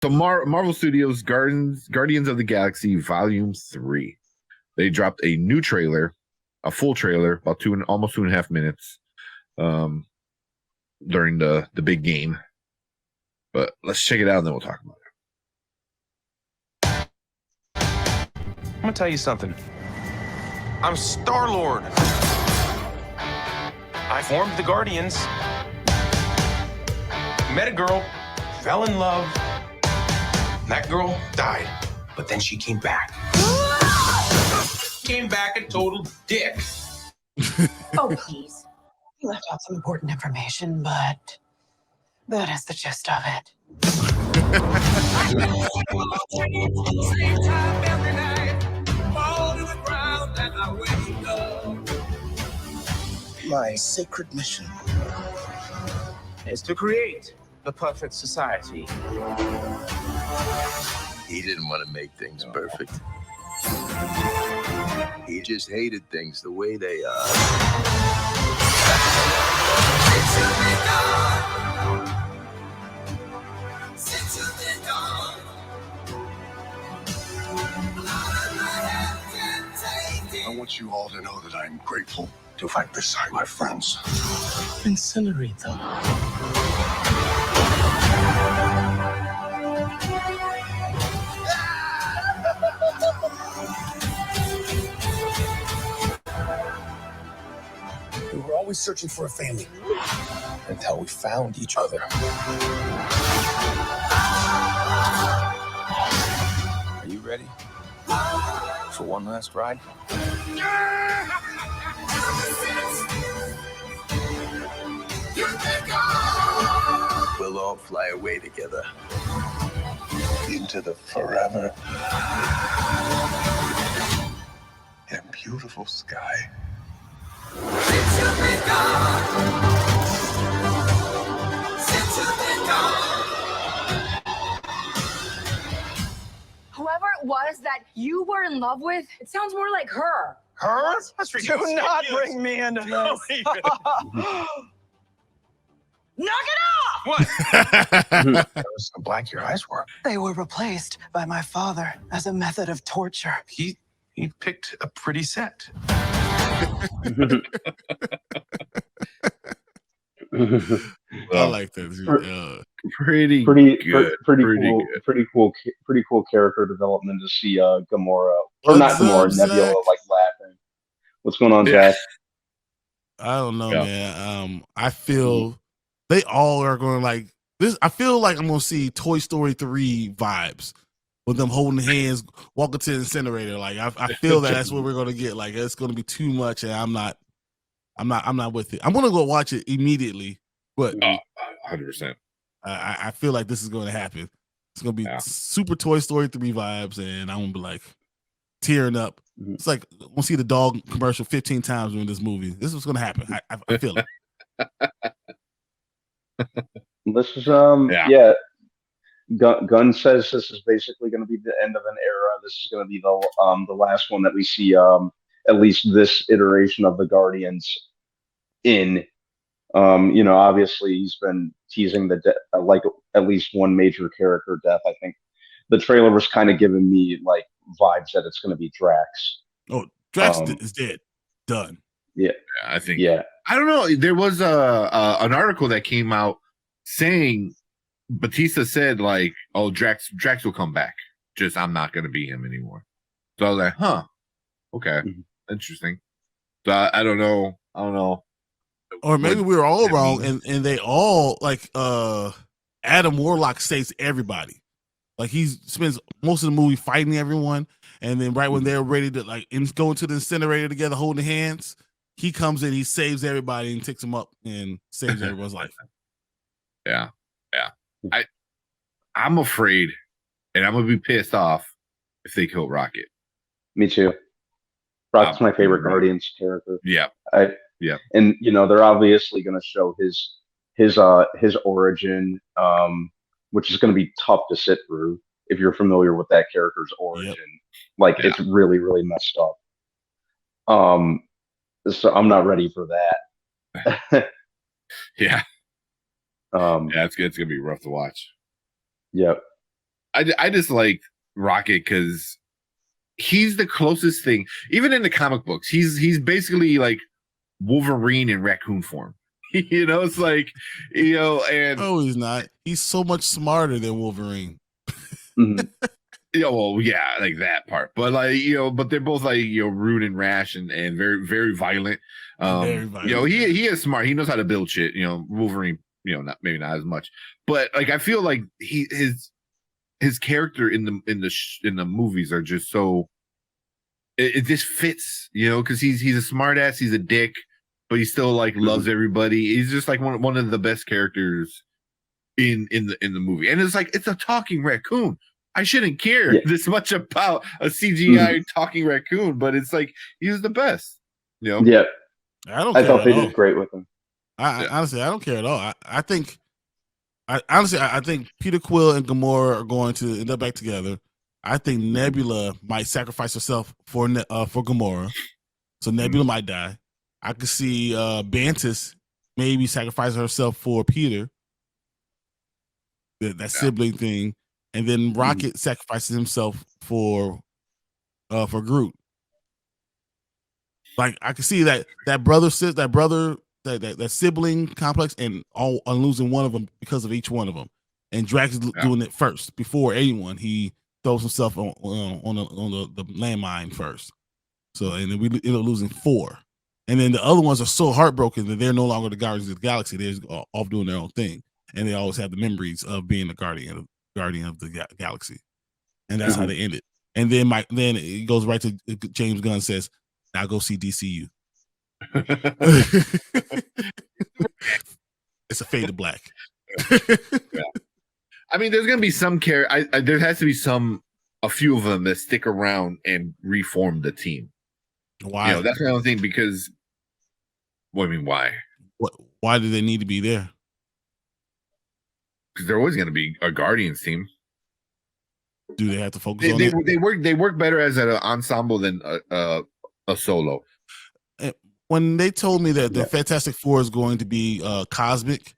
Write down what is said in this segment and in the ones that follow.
So Marvel Studios Guardians of the Galaxy Volume 3. They dropped a new trailer, a full trailer, about almost 2.5 minutes, during the big game. But let's check it out and then we'll talk about it. I'm gonna tell you something. I'm Star-Lord. I formed the Guardians. Met a girl, fell in love. That girl died, but then she came back. Came back a total dick. Oh, please. You left out some important information, but that is the gist of it. My sacred mission is to create the perfect society. He didn't want to make things perfect. He just hated things the way they are. I want you all to know that I'm grateful to fight beside my friends. Incinerate them. We were always searching for a family until we found each other. Are you ready for one last ride? We'll all fly away together into the forever and beautiful sky. Whoever it was that you were in love with, it sounds more like her. Her? That's ridiculous. Do not bring me into this. Knock it off! What? That was so black your eyes were. They were replaced by my father as a method of torture. He picked a pretty set. I like that. Pretty good. Pretty cool character development to see Gamora, or not Gamora, Nebula, like laughing. What's going on, Zach? I don't know, man. I feel they all are going like this. I feel like I'm going to see Toy Story 3 vibes with them holding hands, walking to the incinerator. Like I feel that's what we're going to get. Like it's going to be too much, and I'm not with it. I'm going to go watch it immediately, but 100%. I feel like this is going to happen. It's going to be super Toy Story 3 vibes, and I'm going to be like tearing up. Mm-hmm. It's like we'll see the dog commercial 15 times during this movie. This is going to happen. I feel it. This is Gunn says this is basically going to be the end of an era. This is going to be the last one that we see, at least this iteration of the Guardians in. Obviously he's been teasing like at least one major character death. I think the trailer was kind of giving me like vibes that it's going to be Drax. Oh, Drax is dead. Done. Yeah, I think. Yeah, I don't know. There was an article that came out saying Batista said like, "Oh, Drax will come back. Just I'm not going to be him anymore." So I was like, "Huh, okay, interesting." So I don't know. Or maybe we were all wrong, and they all like Adam Warlock saves everybody. Like he spends most of the movie fighting everyone, and then right when they're ready to like go into the incinerator together, holding hands, he comes in, he saves everybody, and takes them up and saves everyone's life. Yeah. I'm afraid, and I'm gonna be pissed off if they kill Rocket. Me too. Rocket's my favorite Guardians character. Yeah. Yeah. And they're obviously going to show his origin, which is going to be tough to sit through if you're familiar with that character's origin. Yep. It's really, really messed up. So I'm not ready for that. Yeah. It's going to be rough to watch. Yep. I just like Rocket because he's the closest thing. Even in the comic books, he's basically like Wolverine in raccoon form. It's like, and No, he's not. He's so much smarter than Wolverine. Mhm. well, yeah, like that part. But like, but they're both like, rude and rash and very, very violent. Very violent. He is smart. He knows how to build shit. Wolverine, maybe not as much. But like I feel like his character in the movies are just so it just fits, because he's a smart ass, he's a dick, but he still like loves everybody. He's just like one of the best characters in the movie. And it's like, it's a talking raccoon. I shouldn't care this much about a CGI talking raccoon, but it's like he's the best. Yeah. I thought they did great with him. Honestly, I don't care at all. I think Peter Quill and Gamora are going to end up back together. I think Nebula might sacrifice herself for Gamora, so Nebula might die. I could see Bantis maybe sacrifice herself for Peter, that sibling thing, and then Rocket sacrifices himself for Groot. Like I can see that sibling complex, and all losing one of them because of each one of them. And Drax is doing it first before anyone. He throws himself on the landmine first. So and then we end up losing 4. And then the other ones are so heartbroken that they're no longer the Guardians of the Galaxy. They're just off doing their own thing, and they always have the memories of being a guardian of the galaxy, and that's how they end it. And then it goes right to James Gunn says, "Now go see DCU." It's a fade to black. I mean, there's gonna be some there has to be a few of them that stick around and reform the team. Why? That's my own thing. Because, I mean, why? Why do they need to be there? Because they're always going to be a Guardians team. Do they have to focus on it? They work better as an ensemble than a solo. When they told me that the Fantastic Four is going to be cosmic,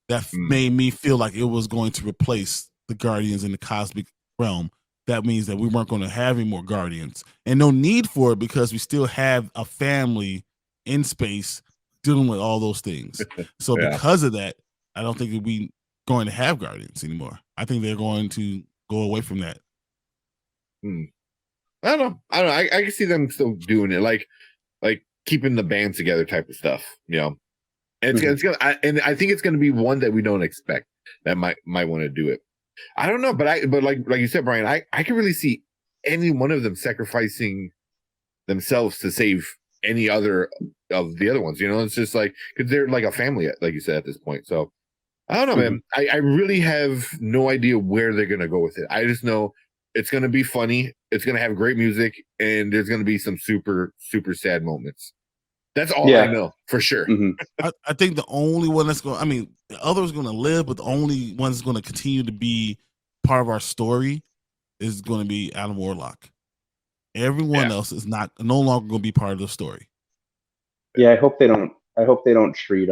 that made me feel like it was going to replace the Guardians in the cosmic realm. That means that we weren't going to have any more Guardians, and no need for it because we still have a family in space dealing with all those things. So because of that, I don't think we're going to have Guardians anymore. I think they're going to go away from that. I don't know. I can see them still doing it, like keeping the band together type of stuff. And it's gonna. I think it's going to be one that we don't expect that might want to do it. I don't know, but like you said, Brian, I can really see any one of them sacrificing themselves to save any other of the other ones. It's just like, because they're like a family, like you said, at this point. So I don't know, man. I really have no idea where they're gonna go with it. I just know it's gonna be funny. It's gonna have great music, and there's gonna be some super, super sad moments. That's all I know for sure. I think the only one that's going, the other's going to live, but the only one that's going to continue to be part of our story is going to be Adam Warlock. Everyone else is no longer going to be part of the story. Yeah, I hope they don't treat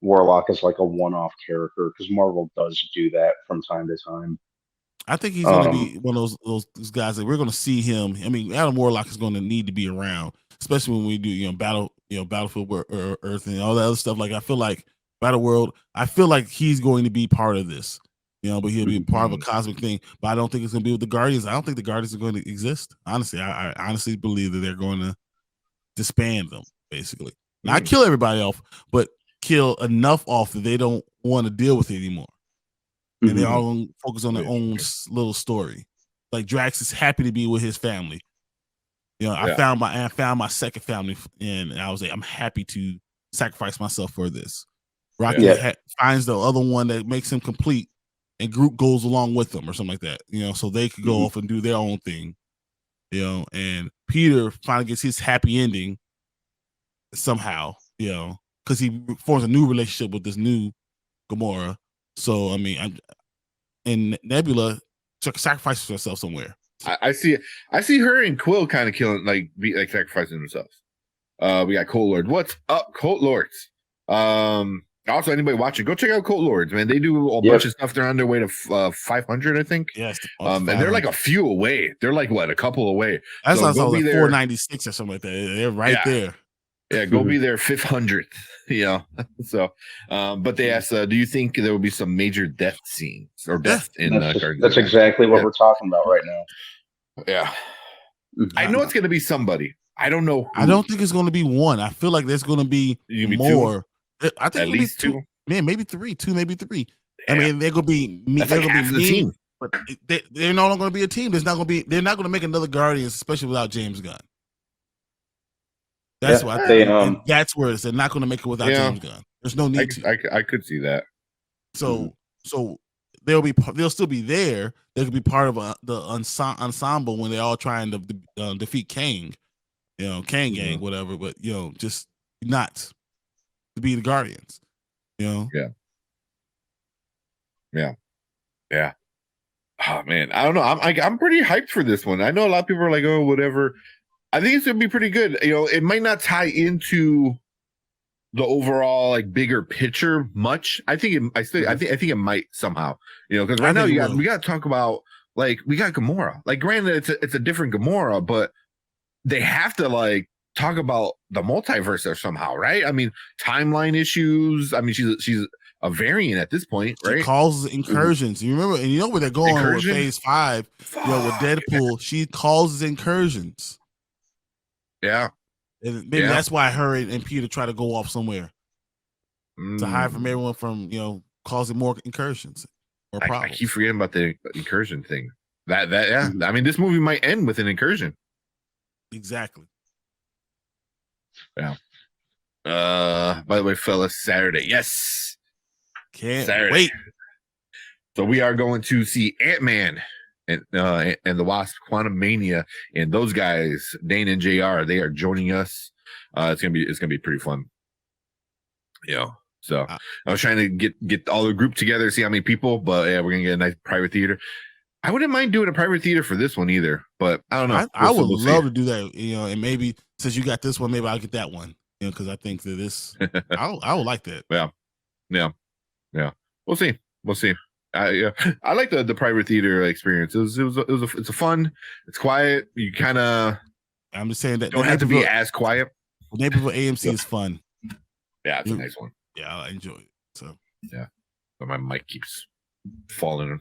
Warlock as like a one-off character, because Marvel does do that from time to time. I think he's going to be one of those guys that we're going to see him. Adam Warlock is going to need to be around, especially when we do Battlefield Earth and all that other stuff. Like I feel like Battle World, I feel like he's going to be part of this, but he'll be part of a cosmic thing. But I don't think it's going to be with the Guardians. I don't think the Guardians are going to exist. Honestly, I honestly believe that they're going to disband them, basically. Not kill everybody off, but kill enough off that they don't want to deal with it anymore. And they're all going to focus on their own little story. Like Drax is happy to be with his family. I found my second family, and I was like, I'm happy to sacrifice myself for this. Rocket finds the other one that makes him complete, and Groot goes along with them or something like that. So they could go off and do their own thing. And Peter finally gets his happy ending somehow. Because he forms a new relationship with this new Gamora. So and Nebula sacrifices herself somewhere. I see her and Quill kind of killing, sacrificing themselves. We got Cold Lord. What's up, Cold Lords? Also, anybody watching, go check out Cult Lords, man. They do a bunch of stuff. They're on their way to 500, I think. Yes, and they're like a few away. They're like what, a couple away. That's so like 496 496 or something like that. They're right there. Yeah, go be their 500th. So, but they asked, do you think there will be some major death scenes or death in Guardians? That's exactly what we're talking about right now. Yeah, I know it's going to be somebody. I don't know. I don't think it's going to be one. I feel like there's going to be more. I think at least two. Man, maybe three. Two, maybe three. Yeah. I mean, they're going to be me. That's like half of the team. But they're no longer going to be a team. There's not going to be. They're not going to make another Guardians, especially without James Gunn. That's why I think that's where they're not going to make it without James Gunn. There's no need to. I could see that. So they'll still be there. They could be part of the ensemble when they're all trying to defeat Kang, Kang Gang, whatever. But just not to be the Guardians. Yeah. Oh man, I don't know. I'm pretty hyped for this one. I know a lot of people are like, oh, whatever. I think it's gonna be pretty good. It might not tie into the overall like bigger picture much. I think it might somehow. Because right now we got to talk about like we got Gamora. Like, granted, it's a different Gamora, but they have to like talk about the multiverse or somehow, right? I mean, timeline issues. I mean, she's a variant at this point, right? She causes incursions. You remember, and where they're going with Phase 5. With Deadpool, she causes incursions. Yeah, and maybe that's why her and Peter try to go off somewhere to hide from everyone from causing more incursions or problems. I keep forgetting about the incursion thing. I mean, this movie might end with an incursion. Exactly. Yeah. By the way, fellas, Saturday. Yes. Can't Saturday. wait. So we are going to see Ant-Man and the Wasp: Quantumania, and those guys, Dane and JR, they are joining us. It's gonna be pretty fun. So I was trying to get all the group together, see how many people, but yeah, we're gonna get a nice private theater. I wouldn't mind doing a private theater for this one either, but I don't know. I would love to do that, and maybe since you got this one, maybe I'll get that one, because I think that this, I would like that. Yeah. We'll see. I like the private theater experience. It's a fun. It's quiet. You kind of. I'm just saying that don't have to be as quiet. Neighborhood AMC is fun. Yeah, it's a nice one. Yeah, I enjoy it. So yeah, but my mic keeps falling.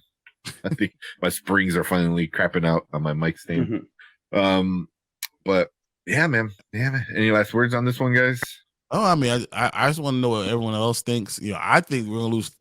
I think my springs are finally crapping out on my mic stand. But yeah, man. Any last words on this one, guys? Oh, I mean, I just want to know what everyone else thinks. I think we're gonna lose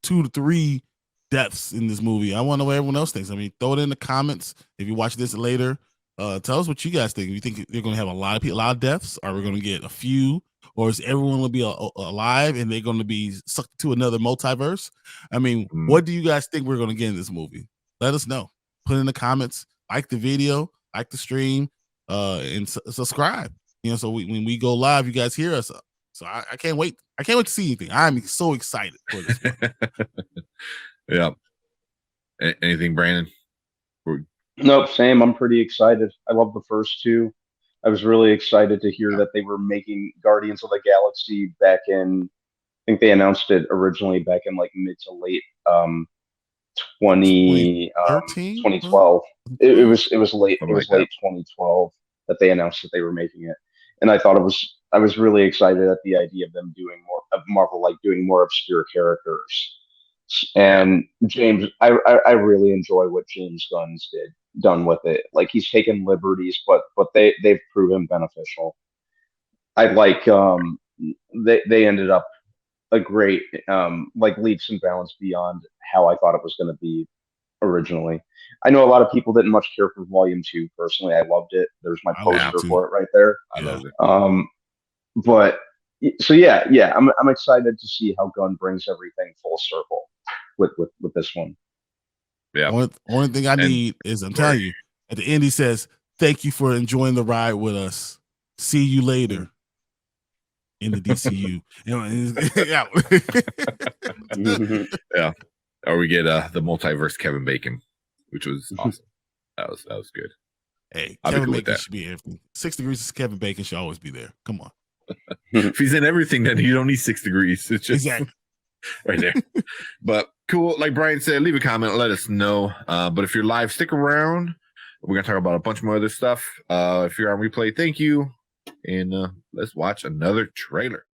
2 to 3 deaths in this movie. I want to know what everyone else thinks. I mean, throw it in the comments if you watch this later. Tell us what you guys think. You think they're gonna have a lot of deaths? Are we gonna get a few? Or is everyone going to be alive and they're going to be sucked to another multiverse? I mean, what do you guys think we're going to get in this movie? Let us know. Put in the comments, like the video, like the stream, and subscribe. So when we go live, you guys hear us. So I can't wait. I can't wait to see anything. I'm so excited for this one. Yeah. Anything, Brandon? Nope, same. I'm pretty excited. I love the first two. I was really excited to hear that they were making Guardians of the Galaxy back in, I think they announced it originally back in like mid to late 2012. It was late. It was late 2012 that they announced that they were making it, and I was really excited at the idea of them doing more of Marvel, like doing more obscure characters. And James, I really enjoy what James Gunn's done with it. Like, he's taken liberties, but they've proven beneficial. I like they ended up a great like leaps and bounds beyond how I thought it was going to be originally. I know a lot of people didn't much care for Volume 2. Personally, I loved it. There's my poster for it right there. I love it. But so yeah, I'm excited to see how Gunn brings everything full circle with this one. Yeah. Only thing I need is, I'm telling you, at the end he says, "Thank you for enjoying the ride with us. See you later in the DCU." Yeah. Or we get the multiverse Kevin Bacon, which was awesome. That was good. Hey, Kevin Bacon should be everything. 6 Degrees of Kevin Bacon should always be there. Come on. If he's in everything, then you don't need 6 degrees. It's just Exactly. right there. But cool. Like Brian said, leave a comment, let us know. But if you're live, stick around. We're gonna talk about a bunch more other stuff. If you're on replay, thank you. And let's watch another trailer.